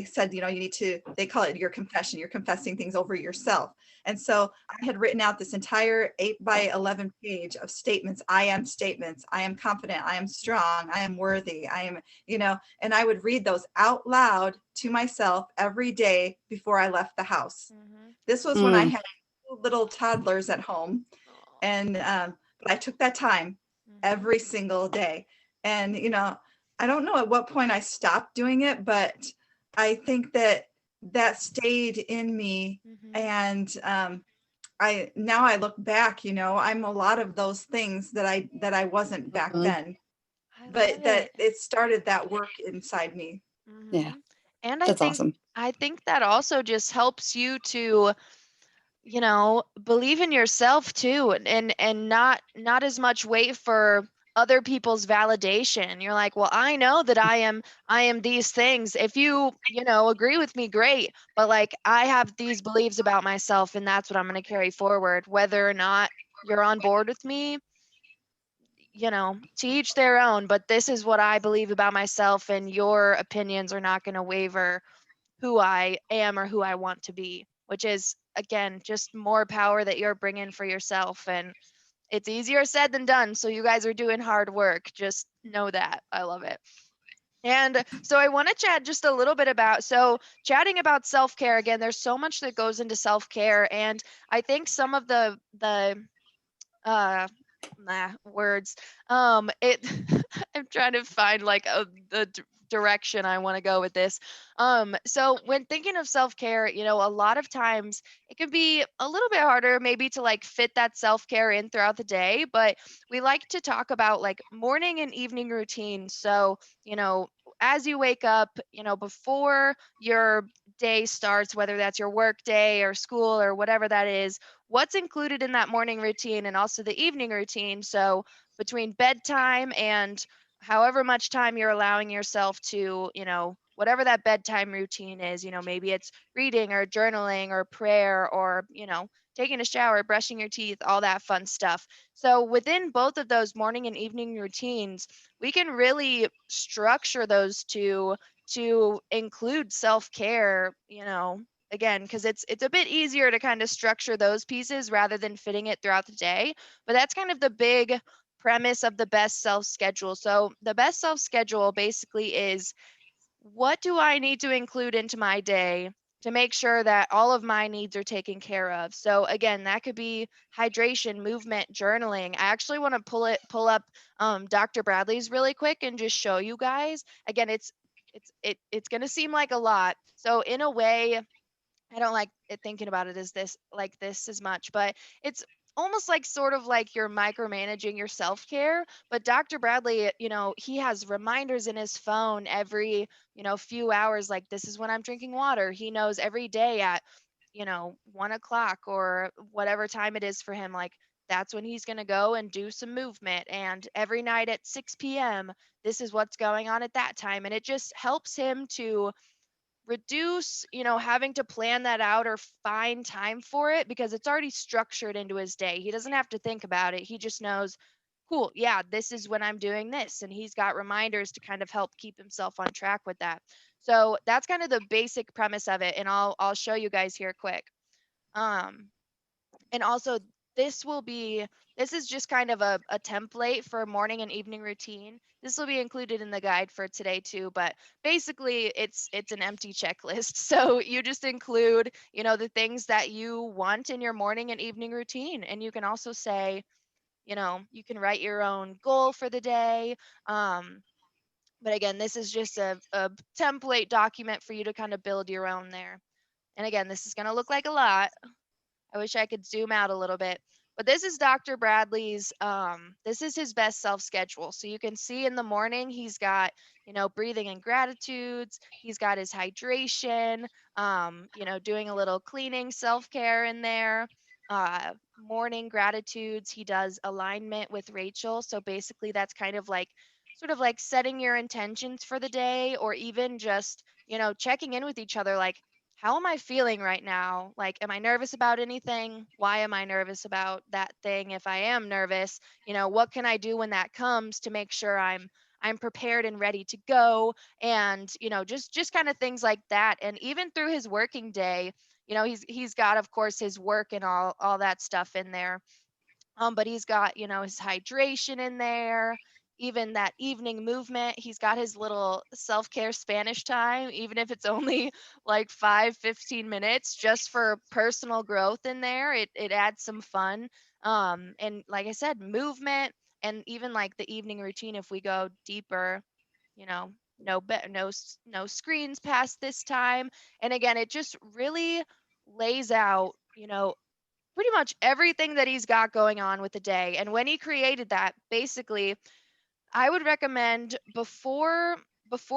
said, you need to, they call it your confession. You're confessing things over yourself. And so I had written out this entire 8 by 11 page of statements. I am statements. I am confident. I am strong. I am worthy. I am, and I would read those out loud to myself every day before I left the house. This was when I
Mm.
had 2 little toddlers at home. And, but I took that time every single day. And, I don't know at what point I stopped doing it, but I think that stayed in me. And now I look back, I'm a lot of those things that I wasn't back
Mhm.
then,
I love
but that
it.
it started that work inside me.
Yeah,
And
that's awesome.
I think that also just helps you to, believe in yourself too, and not as much wait for other people's validation. You're like, well, I know that I am these things. If you agree with me, great. But like, I have these beliefs about myself, and that's what I'm going to carry forward, whether or not you're on board with me. To each their own, but this is what I believe about myself, and your opinions are not going to waver who I am or who I want to be, which is, again, just more power that you're bringing for yourself. And it's easier said than done. So you guys are doing hard work. Just know that. I love it. And so I want to chat just a little bit about, so chatting about self-care. Again, there's so much that goes into self-care. And I think some of the words, it I'm trying to find like the direction I want to go with this. So when thinking of self-care, a lot of times it can be a little bit harder maybe to like fit that self-care in throughout the day, but we like to talk about like morning and evening routines. So, as you wake up, before your day starts, whether that's your work day or school or whatever that is, what's included in that morning routine and also the evening routine. So between bedtime and however much time you're allowing yourself to, whatever that bedtime routine is, maybe it's reading or journaling or prayer or, taking a shower, brushing your teeth, all that fun stuff. So within both of those morning and evening routines, we can really structure those to include self-care, again, because it's a bit easier to kind of structure those pieces rather than fitting it throughout the day. But that's kind of the big premise of the best self schedule. So the best self schedule basically is, what do I need to include into my day to make sure that all of my needs are taken care of? So again, that could be hydration, movement, journaling. I actually want to pull up Dr. Bradley's really quick and just show you guys. Again, it's going to seem like a lot. So in a way, I don't like it thinking about it as this as much, but it's almost like sort of like you're micromanaging your self-care. But Dr. Bradley, he has reminders in his phone every, few hours, like this is when I'm drinking water. He knows every day at, 1 o'clock or whatever time it is for him, like that's when he's going to go and do some movement. And every night at 6 p.m., this is what's going on at that time. And it just helps him to reduce, having to plan that out or find time for it because it's already structured into his day. He doesn't have to think about it. He just knows, cool, yeah, this is when I'm doing this. And he's got reminders to kind of help keep himself on track with that. So that's kind of the basic premise of it. And I'll show you guys here quick. Um, and also, this will be this is just kind of a template for morning and evening routine. This will be included in the guide for today too, but basically it's an empty checklist. So you just include, the things that you want in your morning and evening routine. And you can also say, you can write your own goal for the day. Um, but again, this is just a template document for you to kind of build your own there. And again, this is going to look like a lot. I wish I could zoom out a little bit. But this is Dr. Bradley's, this is his best self schedule. So you can see in the morning, he's got, breathing and gratitudes. He's got his hydration, doing a little cleaning, self care in there. Morning gratitudes. He does alignment with Rachel. So basically, that's kind of like, sort of like setting your intentions for the day, or even just, checking in with each other. Like, how am I feeling right now? Like, am I nervous about anything? Why am I nervous about that thing? If I am nervous, what can I do when that comes to make sure I'm prepared and ready to go? And, just kind of things like that. And even through his working day, he's got, of course, his work and all that stuff in there. But he's got, his hydration in there, even that evening movement. He's got his little self-care Spanish time, even if it's only like 5-15 minutes just for personal growth in there. It adds some fun. And like I said, movement, and even like the evening routine, if we go deeper, you know, no screens past this time. And again, it just really lays out, pretty much everything that he's got going on with the day. And when he created that, basically, I would recommend before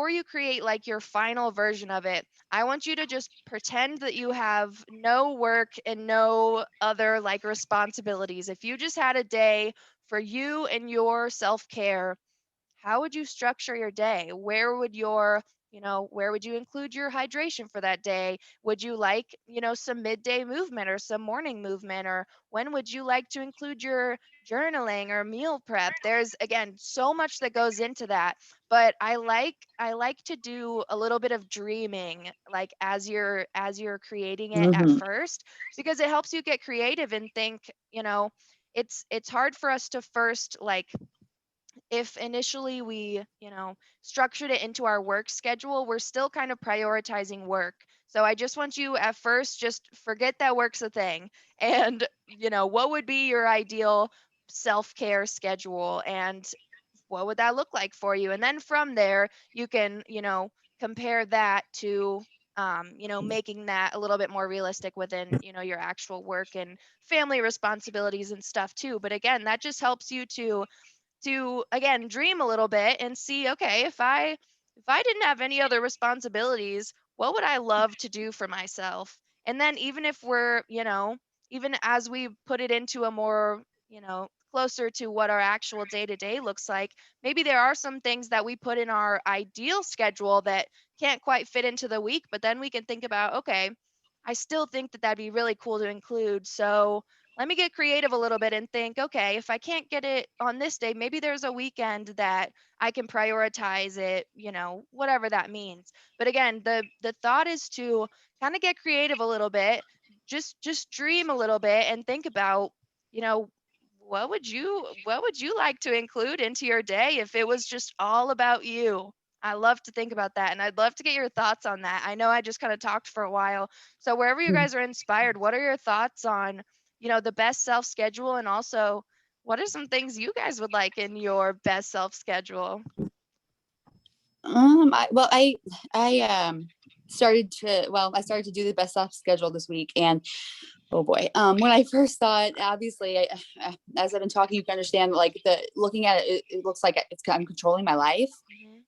you create like your final version of it, I want you to just pretend that you have no work and no other like responsibilities. If you just had a day for you and your self-care, how would you structure your day? Where would you include your hydration for that day? Would you like, some midday movement or some morning movement? Or when would you like to include your journaling or meal prep? There's again so much that goes into that. But I like to do a little bit of dreaming like as you're creating it at
Mm-hmm.
first, because it helps you get creative and think, it's hard for us to first, like, if initially we, structured it into our work schedule, we're still kind of prioritizing work. So I just want you at first, just forget that work's a thing. And, what would be your ideal self care schedule? And what would that look like for you? And then from there, you can, compare that to, making that a little bit more realistic within, your actual work and family responsibilities and stuff too. But again, that just helps you to again dream a little bit and see, okay, if I didn't have any other responsibilities, what would I love to do for myself? And then even if we're, even as we put it into a more, closer to what our actual day to day looks like, maybe there are some things that we put in our ideal schedule that can't quite fit into the week, but then we can think about, okay, I still think that that'd be really cool to include. So let me get creative a little bit and think, okay, if I can't get it on this day, maybe there's a weekend that I can prioritize it, whatever that means. But again, the thought is to kind of get creative a little bit, just dream a little bit and think about, you know, what would you like to include into your day if it was just all about you? I love to think about that, and I'd love to get your thoughts on that. I know I just kind of talked for a while. So wherever you guys are inspired, what are your thoughts on, the best self schedule, and also what are some things you guys would like in your best self schedule?
I started to do the best self schedule this week, and Oh boy. When I first saw it, obviously, as I've been talking, you can understand like looking at it, it looks like I'm controlling my life.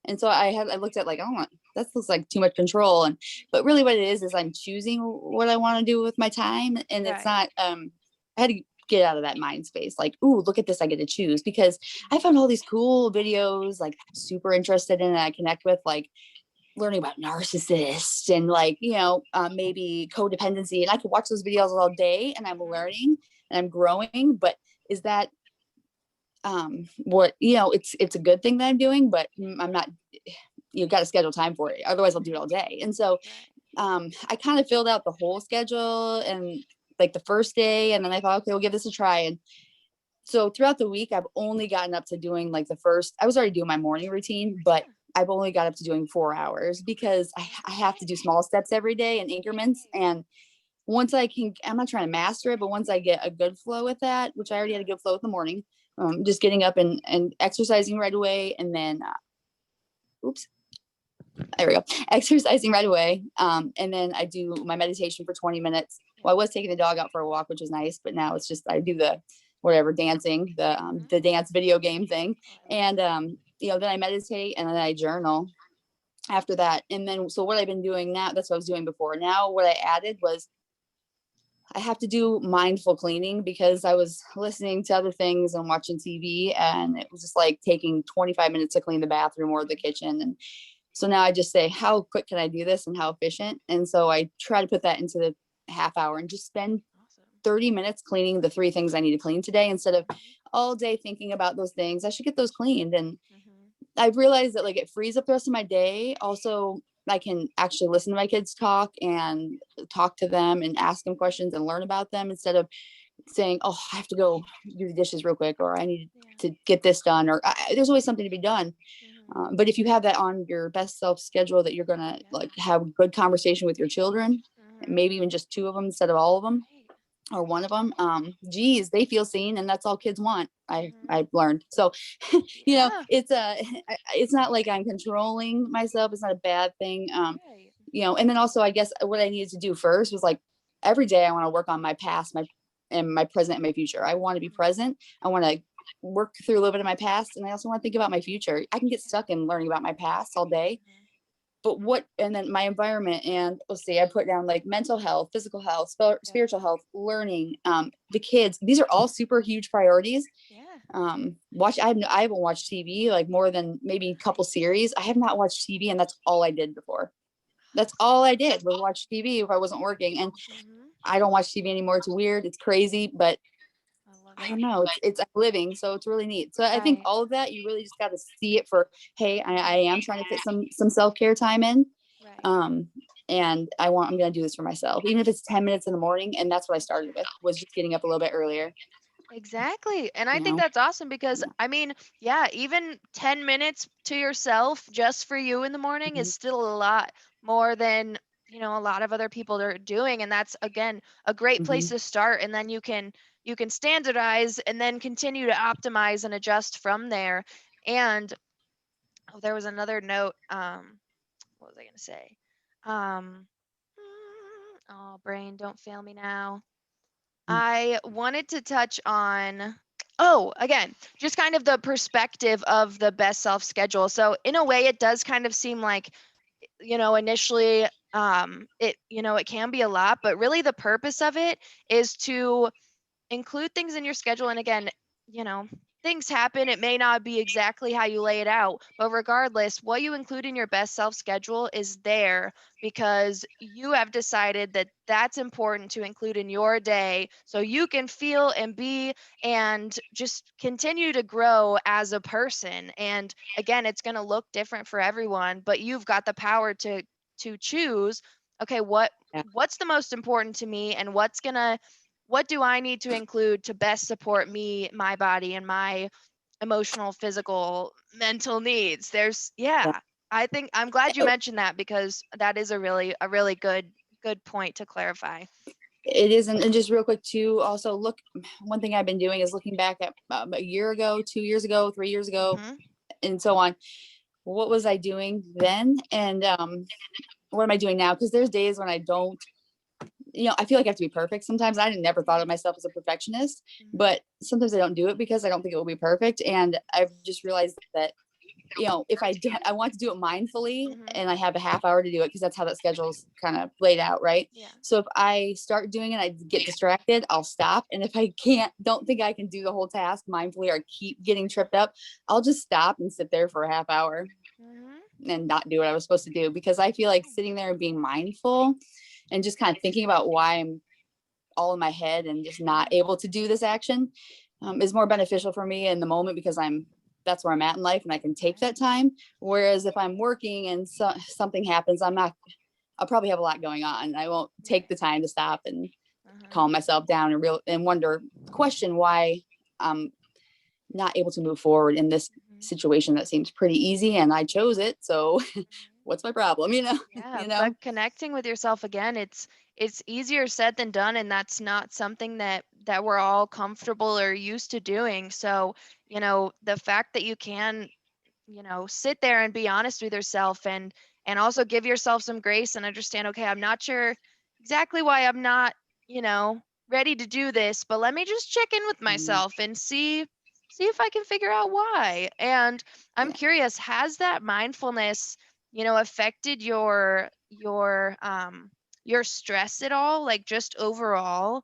And so I looked at like, oh, that looks like too much control. But really what it is I'm choosing what I want to do with my time. And it's
Right.
not, I had to get out of that mind space. Like, ooh, look at this. I get to choose, because I found all these cool videos, like super interested in, and I connect with, like learning about narcissists and like, maybe codependency. And I could watch those videos all day and I'm learning and I'm growing. But is that what, it's a good thing that I'm doing, but I'm not, you've got to schedule time for it. Otherwise I'll do it all day. And so I kind of filled out the whole schedule and like the first day, and then I thought, okay, we'll give this a try. And so throughout the week, I've only gotten up to doing like I was already doing my morning routine, but I've only got up to doing 4 hours because I have to do small steps every day in increments. And once I'm not trying to master it, but once I get a good flow with that, which I already had a good flow with the morning, just getting up and exercising right away. And then, there we go. Exercising right away. And then I do my meditation for 20 minutes. Well, I was taking the dog out for a walk, which was nice, but now it's just, I do the whatever dancing, the dance video game thing. And, then I meditate and then I journal after that. And then, so what I've been doing now, that's what I was doing before. Now what I added was I have to do mindful cleaning because I was listening to other things and watching TV, and it was just like taking 25 minutes to clean the bathroom or the kitchen. And so now I just say, how quick can I do this and how efficient? And so I try to put that into the half hour and just spend 30 minutes cleaning the 3 things I need to clean today, instead of all day thinking about those things. I should get those cleaned. And I've realized that like it frees up the rest of my day. Also, I can actually listen to my kids talk and talk to them and ask them questions and learn about them, instead of saying, oh, I have to go do the dishes real quick, or I need to get this done, or there's always something to be done. But if you have that on your best self schedule, that you're going to like have a good conversation with your children, maybe even just 2 of them instead of all of them, or 1 of them, geez, they feel seen, and that's all kids want. I've learned. So, it's not like I'm controlling myself. It's not a bad thing. And then also I guess what I needed to do first was like, every day I want to work on my past, my present and my future. I want to be present. I want to work through a little bit of my past. And I also want to think about my future. I can get stuck in learning about my past all day, but and then my environment, and let's see, I put down like mental health, physical health, spiritual health, learning, the kids, these are all super huge priorities. I haven't watched TV like more than maybe a couple series. I have not watched TV, and that's all I did before. That's all I did was watch TV if I wasn't working. And I don't watch TV anymore. It's weird. It's crazy, but I don't know. It's living, so it's really neat. So I think all of that, you really just got to see it for, hey, I am trying to fit some self-care time in. And I'm going to do this for myself, even if it's 10 minutes in the morning. And that's what I started with, was just getting up a little bit earlier.
Exactly. And I think that's awesome because I mean, even 10 minutes to yourself just for you in the morning is still a lot more than, a lot of other people are doing. And that's again a great place to start. And then you can standardize and then continue to optimize and adjust from there. And there was another note. What was I gonna say? Um oh, brain, don't fail me now. I wanted to touch on, again, just kind of the perspective of the best self schedule. So in a way, it does kind of seem like, initially, it can be a lot, but really the purpose of it is to include things in your schedule. And again, you know, things happen. It may not be exactly how you lay it out, but regardless, what you include in your best self schedule is there because you have decided that that's important to include in your day so you can feel and be and just continue to grow as a person. And again, it's going to look different for everyone, but you've got the power to choose, okay, what's the most important to me and what do I need to include to best support me, my body, and my emotional, physical, mental needs? I think I'm glad you mentioned that because that is a really good point to clarify.
It is. And just real quick too, also one thing I've been doing is looking back at a year ago, 2 years ago, 3 years ago, and so on. What was I doing then? And what am I doing now? Because there's days when I don't I feel like I have to be perfect sometimes. I never thought of myself as a perfectionist,
Mhm.
but sometimes I don't do it because I don't think it will be perfect. And I've just realized that, if I do, I want to do it mindfully,
Mhm.
and I have a half hour to do it because that's how that schedule's kind of laid out, right?
Yeah.
So if I start doing it, I get distracted, I'll stop. And if I don't think I can do the whole task mindfully or keep getting tripped up, I'll just stop and sit there for a half hour
Mhm.
and not do what I was supposed to do, because I feel like sitting there and being mindful and just kind of thinking about why I'm all in my head and just not able to do this action, is more beneficial for me in the moment, because that's where I'm at in life and I can take that time. Whereas if I'm working and something happens, I'll probably have a lot going on. I won't take the time to stop and
Uh-huh.
calm myself down and question why I'm not able to move forward in this
Mhm.
situation that seems pretty easy and I chose it. So what's my problem?
Yeah,
You
but
know?
connecting with yourself again, it's easier said than done, and that's not something that we're all comfortable or used to doing. So, the fact that you can, sit there and be honest with yourself and also give yourself some grace and understand, okay, I'm not sure exactly why I'm not, you know, ready to do this, but let me just check in with
Mm,
myself and see if I can figure out why. And I'm
yeah.
curious, has that mindfulness, affected your stress at all? Like just overall?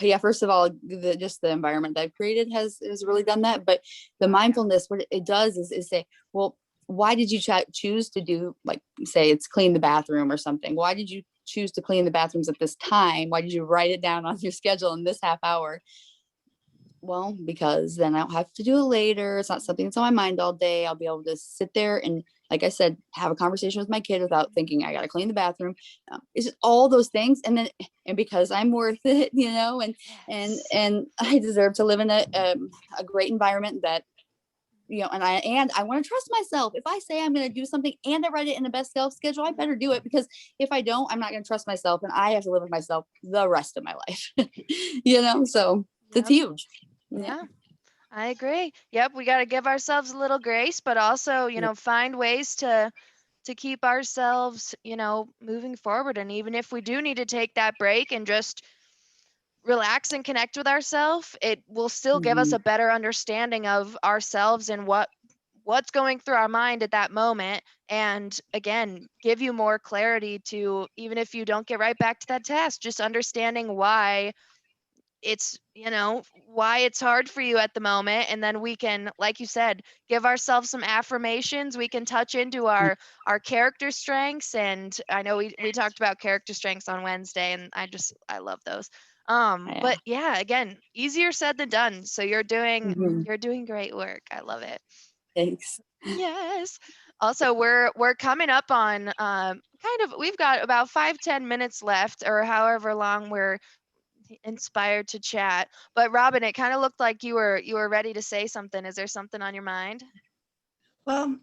Yeah, first of all, just the environment that I've created has really done
Mhm.
that. But the
Oh yeah.
mindfulness, what it does is say, well, why did you choose to do, like, say it's clean the bathroom or something? Why did you choose to clean the bathrooms at this time? Why did you write it down on your schedule in this half hour? Well, because then I don't have to do it later. It's not something that's on my mind all day. I'll be able to sit there and, like I said, have a conversation with my kid without thinking I got to clean the bathroom. It's just all those things, and because I'm worth it,
Yes.
and I deserve to live in a great environment that, and I want to trust myself. If I say I'm going to do something and I write it in the best self schedule, I better do it, because if I don't, I'm not going to trust myself, and I have to live with myself the rest of my life. So it's
Yep.
huge. Yeah.
Yeah. I agree. Yep, we got to give ourselves a little grace, but also,
Yeah.
find ways to keep ourselves, moving forward. And even if we do need to take that break and just relax and connect with ourselves, it will still give us
Mhm.
a better understanding of ourselves and what's going through our mind at that moment. And again, give you more clarity to, even if you don't get right back to that task, just understanding why it's hard for you at the moment, and then we can, like you said, give ourselves some affirmations. We can touch into
Mm,
our character strengths, and I know we talked about character strengths on Wednesday, and I love those. But
yeah.
yeah, again, easier said than done, so you're doing
Mhm.
you're doing great work. I love it.
Thanks.
Yes. Also, we're coming up on kind of, we've got about 5-10 minutes left, or however long we're inspired to chat. But Robin, it kind of looked like you were ready to say something. Is there something on your mind?
Well,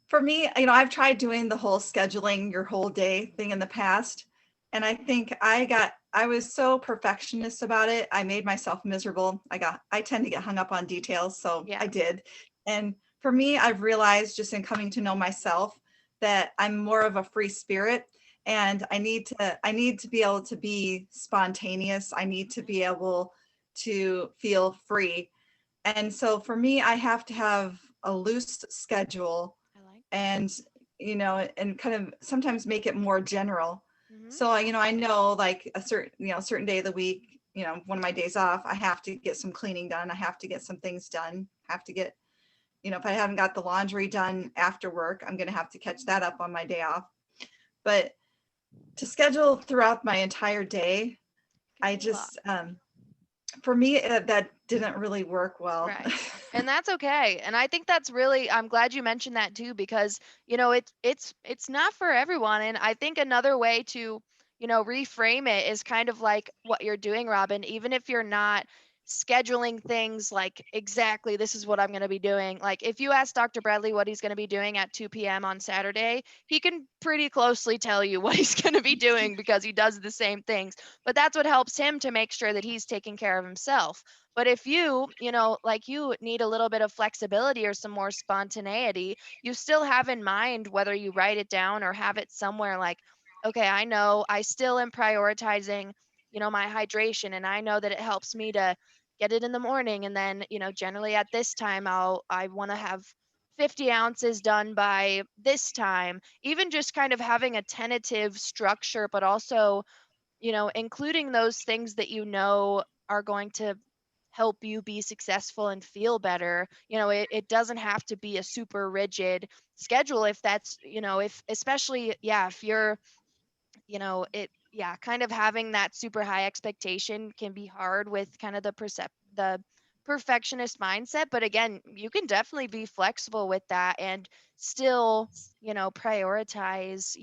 for me, I've tried doing the whole scheduling your whole day thing in the past. And I think I was so perfectionist about it. I made myself miserable. I tend to get hung up on details. So
Yeah.
I did. And for me, I've realized just in coming to know myself that I'm more of a free spirit, and I need to be able to be spontaneous. I need to be able to feel free. And so for me, I have to have a loose schedule,
I like that.
and and kind of sometimes make it more general.
Hmm.
So I know, like, a certain day of the week, one of my days off, I have to get some cleaning done, I have to get some things done, have to get, if I haven't got the laundry done after work, I'm going to have to catch that up on my day off. But to schedule throughout my entire day,
Can
I
be a lot.
just for me, that didn't really work well.
Right. And that's okay. And I think that's really, I'm glad you mentioned that too, because, it's not for everyone. And I think another way to, reframe it is kind of like what you're doing, Robin. Even if you're not scheduling things like exactly this is what I'm going to be doing. Like if you ask Dr. Bradley what he's going to be doing at 2 p.m. on Saturday, he can pretty closely tell you what he's going to be doing because he does the same things. But that's what helps him to make sure that he's taking care of himself. But if like you need a little bit of flexibility or some more spontaneity, you still have in mind, whether you write it down or have it somewhere, like okay, I know I still am prioritizing, my hydration, and I know that it helps me to get it in the morning. And then, generally at this time, I want to have 50 ounces done by this time. Even just kind of having a tentative structure, but also, including those things that are going to help you be successful and feel better. It doesn't have to be a super rigid schedule if that's, if especially, yeah, if you're, yeah, kind of having that super high expectation can be hard with kind of the perfectionist mindset. But again, you can definitely be flexible with that and still, prioritize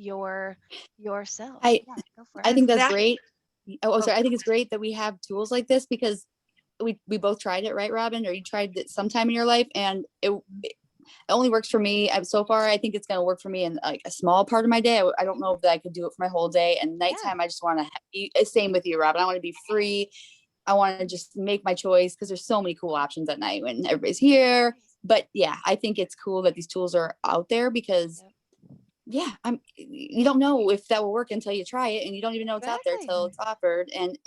yourself.
I
Yeah, go for it.
I think that's
Exactly.
great. Oh,
Oh,
sorry. I think it's great that we have tools like this because we both tried it, right, Robin? Or you tried it sometime in your life, and it only works for me. So far, I think it's going to work for me in like a small part of my day. I don't know that I could do it for my whole day. And
Yeah.
nighttime, I just want to be same with you, Robin. I want to be free. I want to just make my choice because there's so many cool options at night when everybody's here. But yeah, I think it's cool that these tools are out there because
Yep.
yeah, you don't know if that will work until you try it, and you don't even know it's out there
Exactly.
till it's offered. And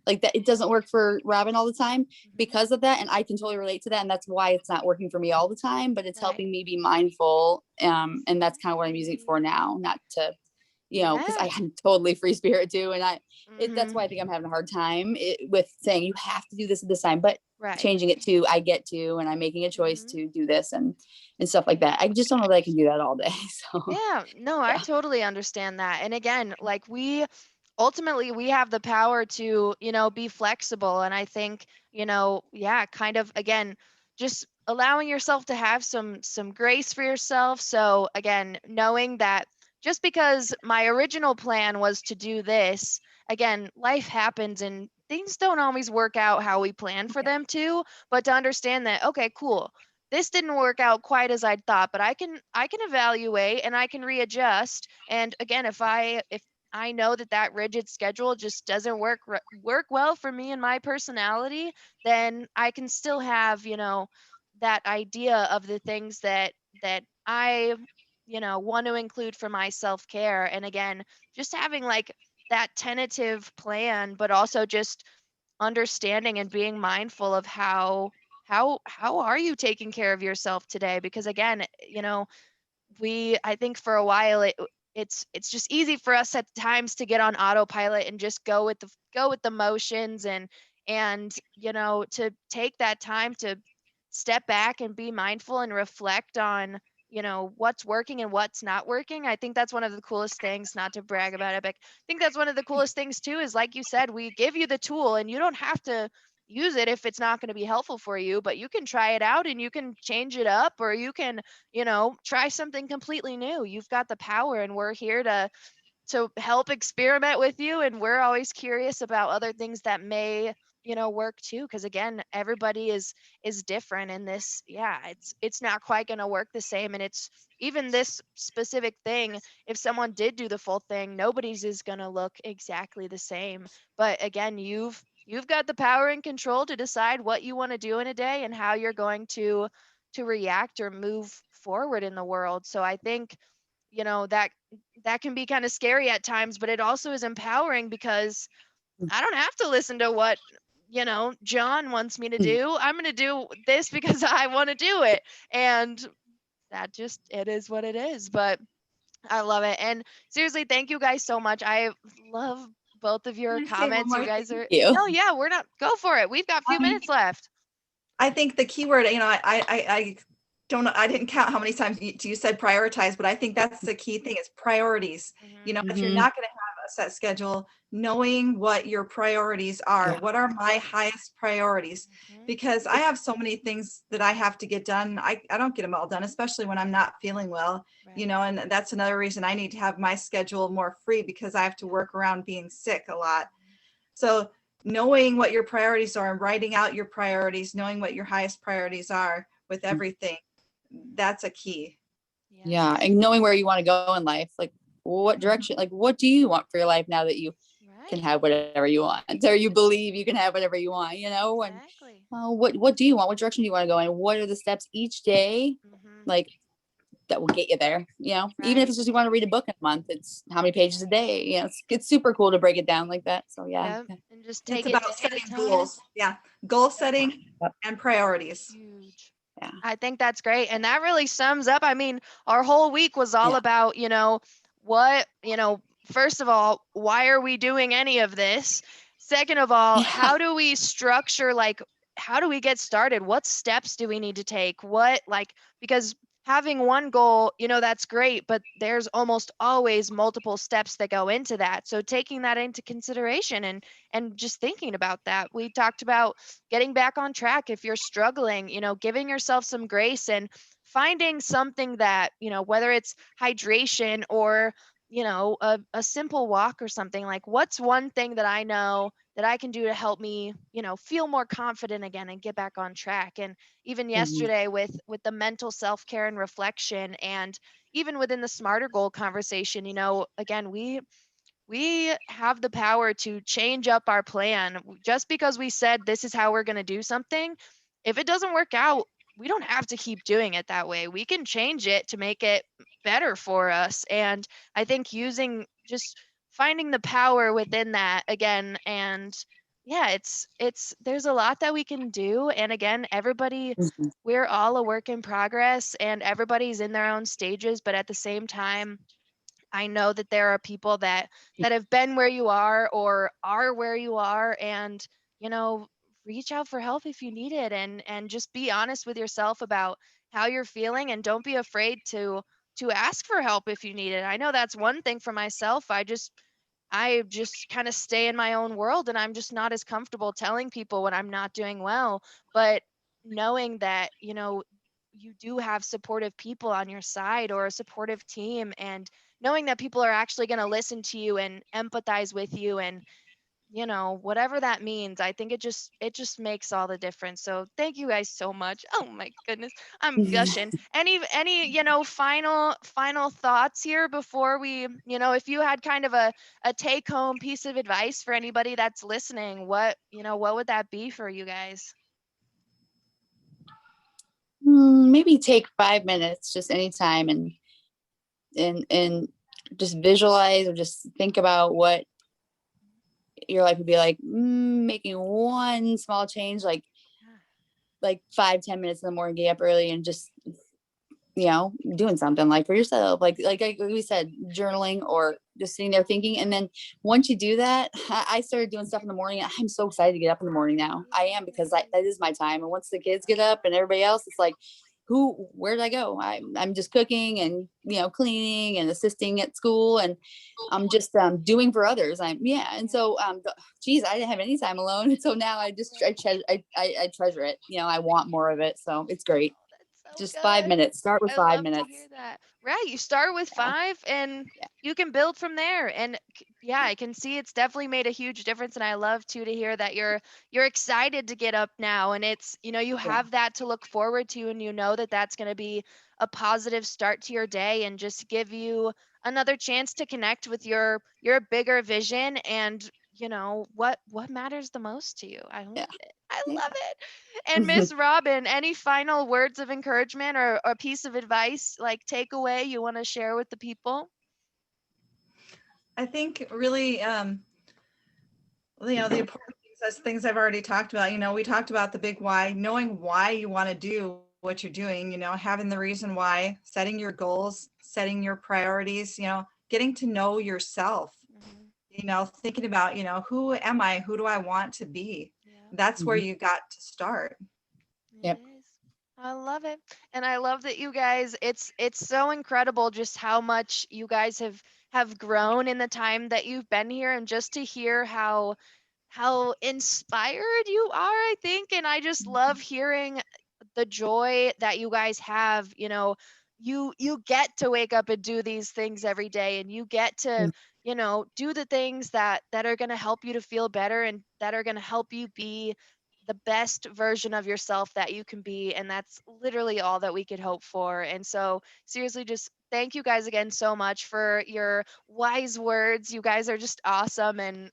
like that, it doesn't work for Robin all the time
Mhm.
because of that, and I can totally relate to that, and that's why it's not working for me all the time, but it's
Right.
helping me be mindful. And that's kind of what I'm using it for now, not to, because
Yeah.
I'm totally free spirit too, and that's why I
Mhm.
think I'm having a hard time with saying you have to do this at this time, but
Right.
changing it to I get to, and I'm making a choice
Mhm.
to do this and stuff like that. I just don't know that I can do that all day. So
Yeah, no, I
yeah.
totally understand that. And again, like we ultimately we have the power to, be flexible. And I think, yeah, kind of again, just allowing yourself to have some grace for yourself. So again, knowing that just because my original plan was to do this, again, life happens and things don't always work out how we plan for
yeah.
them to, but to understand that, okay, cool, this didn't work out quite as I'd thought, but I can evaluate and I can readjust. And again, if I know that that rigid schedule just doesn't work well for me and my personality, then I can still have, that idea of the things that I, want to include for my self-care. And again, just having like that tentative plan, but also just understanding and being mindful of how are you taking care of yourself today, because again, we I think for a while it's just easy for us at times to get on autopilot and just go with the motions, and to take that time to step back and be mindful and reflect on what's working and what's not working. I think that's one of the coolest things, not to brag about it, but I think that's one of the coolest things too, is like you said, we give you the tool and you don't have to use it if it's not going to be helpful for you, but you can try it out and you can change it up, or you can try something completely new. You've got the power, and we're here to help experiment with you, and we're always curious about other things that may work too, because again, everybody is different in this. Yeah, it's not quite going to work the same, and it's even this specific thing, if someone did do the full thing, nobody's is going to look exactly the same. But again, you've got the power and control to decide what you want to do in a day and how you're going to react or move forward in the world. So I think that can be kind of scary at times, but it also is empowering because I don't have to listen to what John wants me to do. I'm going to do this because I want to do it. And that just, it is what it is. But I love it. And seriously, thank you guys so much. I love both of your
Can I say one
comments. You
more
guys
thing?
are,
You.
no, yeah, we're not, go for it. We've got a few minutes left.
I think the key word, I don't know, I didn't count how many times you said prioritize, but I think that's the key thing is priorities.
Hmm.
If you're
Mm-hmm.
not going to have a set schedule, knowing what your priorities are,
Yeah.
what are my highest priorities?
Hmm.
Because I have so many things that I have to get done. I don't get them all done, especially when I'm not feeling well,
Right.
and that's another reason I need to have my schedule more free because I have to work around being sick a lot. So knowing what your priorities are and writing out your priorities, knowing what your highest priorities are with everything, that's a key.
Yeah.
Yeah. And knowing where you want to go in life, like what direction, like what do you want for your life now that you can
Right.
have whatever you want, or you believe you can have whatever you want, and
Exactly.
what do you want? What direction do you want to go in? What are the steps each day?
Hmm.
Like that will get you there. Even if
Right.
it's just you want to read a book in a month, it's how many pages a day. It's super cool to break it down like that. So yeah.
Yep. And just
It's
take it
about
day at a
setting
time.
goals. Yeah. Goal setting
Yep.
and priorities.
Huge.
Yeah.
I think that's great. And that really sums up. I mean, our whole week was all
Yeah.
about, what, first of all, why are we doing any of this? Second of all,
Yeah.
how do we structure, like, how do we get started? What steps do we need to take? Because having one goal, that's great, but there's almost always multiple steps that go into that. So taking that into consideration and just thinking about that. We talked about getting back on track if you're struggling, giving yourself some grace and finding something that, whether it's hydration or, a simple walk or something, like what's one thing that I know that I can do to help me, feel more confident again and get back on track. And even
Mhm.
yesterday with the mental self-care and reflection, and even within the smarter goal conversation, again, we have the power to change up our plan. Just because we said this is how we're going to do something, if it doesn't work out, we don't have to keep doing it that way. We can change it to make it better for us. And I think using just finding the power within that again. And yeah, it's there's a lot that we can do. And again,
Mhm.
we're all a work in progress, and everybody's in their own stages, but at the same time, I know that there are people that have been where you are where you are, and you know reach out for help if you need it, and just be honest with yourself about how you're feeling, and don't be afraid to ask for help if you need it. I know that's one thing for myself. I just kind of stay in my own world, and I'm just not as comfortable telling people when I'm not doing well. But knowing that, you do have supportive people on your side or a supportive team, and knowing that people are actually going to listen to you and empathize with you, and whatever that means, I think it just makes all the difference. So thank you guys so much. Oh my goodness, I'm gushing. Any final thoughts here before we, if you had kind of a take home piece of advice for anybody that's listening, what would that be for you guys?
Maybe take 5 minutes just anytime, and just visualize or just think about what your life would be like, making one small change, like 5-10 minutes in the morning, get up early and just doing something like for yourself, like we said, journaling or just sitting there thinking. And then once you do that, I started doing stuff in the morning. I'm so excited to get up in the morning now. I am, because that is my time. And once the kids get up and everybody else, it's like, where did I go? I'm just cooking and cleaning and assisting at school, and I'm just doing for others. And so geez, I didn't have any time alone. And so now I treasure it. I want more of it. So it's great.
Oh, that's so
Just five
good.
minutes. Start with
I
five
love to hear
minutes.
that. Right, you start with
Yeah.
5 and
Yeah.
you can build from there. And yeah, I can see it's definitely made a huge difference, and I love too to hear that you're excited to get up now, and it's, you
Yeah.
have that to look forward to, and you know that that's going to be a positive start to your day and just give you another chance to connect with your bigger vision, and what matters the most to you. I love
Yeah.
it. I
Yeah.
love it. And Miss Robin, any final words of encouragement or a piece of advice, like takeaway you want to share with the people?
I think really, the important things, as things I've already talked about, we talked about the big why, knowing why you want to do what you're doing, having the reason why, setting your goals, setting your priorities, getting to know yourself,
Hmm.
thinking about, who am I? Who do I want to be?
Yeah,
That's where
Mhm.
you got to start.
it
Yep.
is. I love it. And I love that you guys, it's so incredible just how much you guys have grown in the time that you've been here, and just to hear how inspired you are, I think. And I just love hearing the joy that you guys have. You get to wake up and do these things every day, and you get to,
Mm.
do the things that are going to help you to feel better, and that are going to help you be the best version of yourself that you can be. And that's literally all that we could hope for. And so seriously, just thank you guys again so much for your wise words. You guys are just awesome, and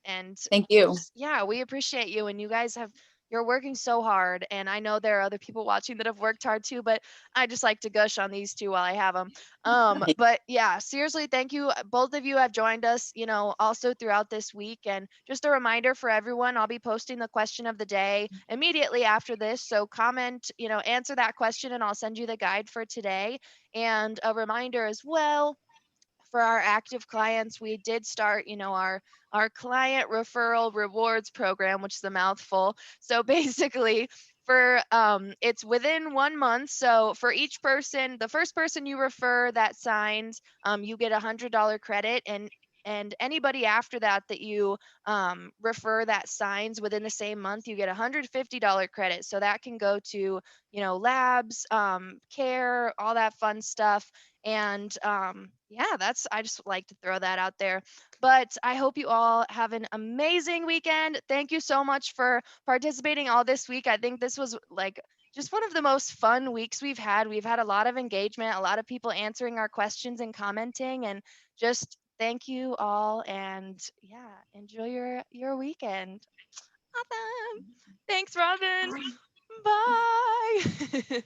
Thank you.
yeah, we appreciate you, and you guys have you're working so hard, and I know there are other people watching that have worked hard too, but I just like to gush on these two while I have them. But yeah, seriously, thank you. Both of you have joined us, also throughout this week. And just a reminder for everyone, I'll be posting the question of the day immediately after this. So comment, answer that question, and I'll send you the guide for today. And a reminder as well, for our active clients, we did start, our client referral rewards program, which is a mouthful. So basically, for it's within 1 month. So for each person, the first person you refer that signs, you get $100 credit, and anybody after that that you refer that signs within the same month, you get $150 credit. So that can go to, labs, care, all that fun stuff. And yeah, I just like to throw that out there. But I hope you all have an amazing weekend. Thank you so much for participating all this week. I think this was like just one of the most fun weeks we've had. We've had a lot of engagement, a lot of people answering our questions and commenting, and just thank you all. And yeah, enjoy your weekend. Awesome. Thanks, Robin. Bye.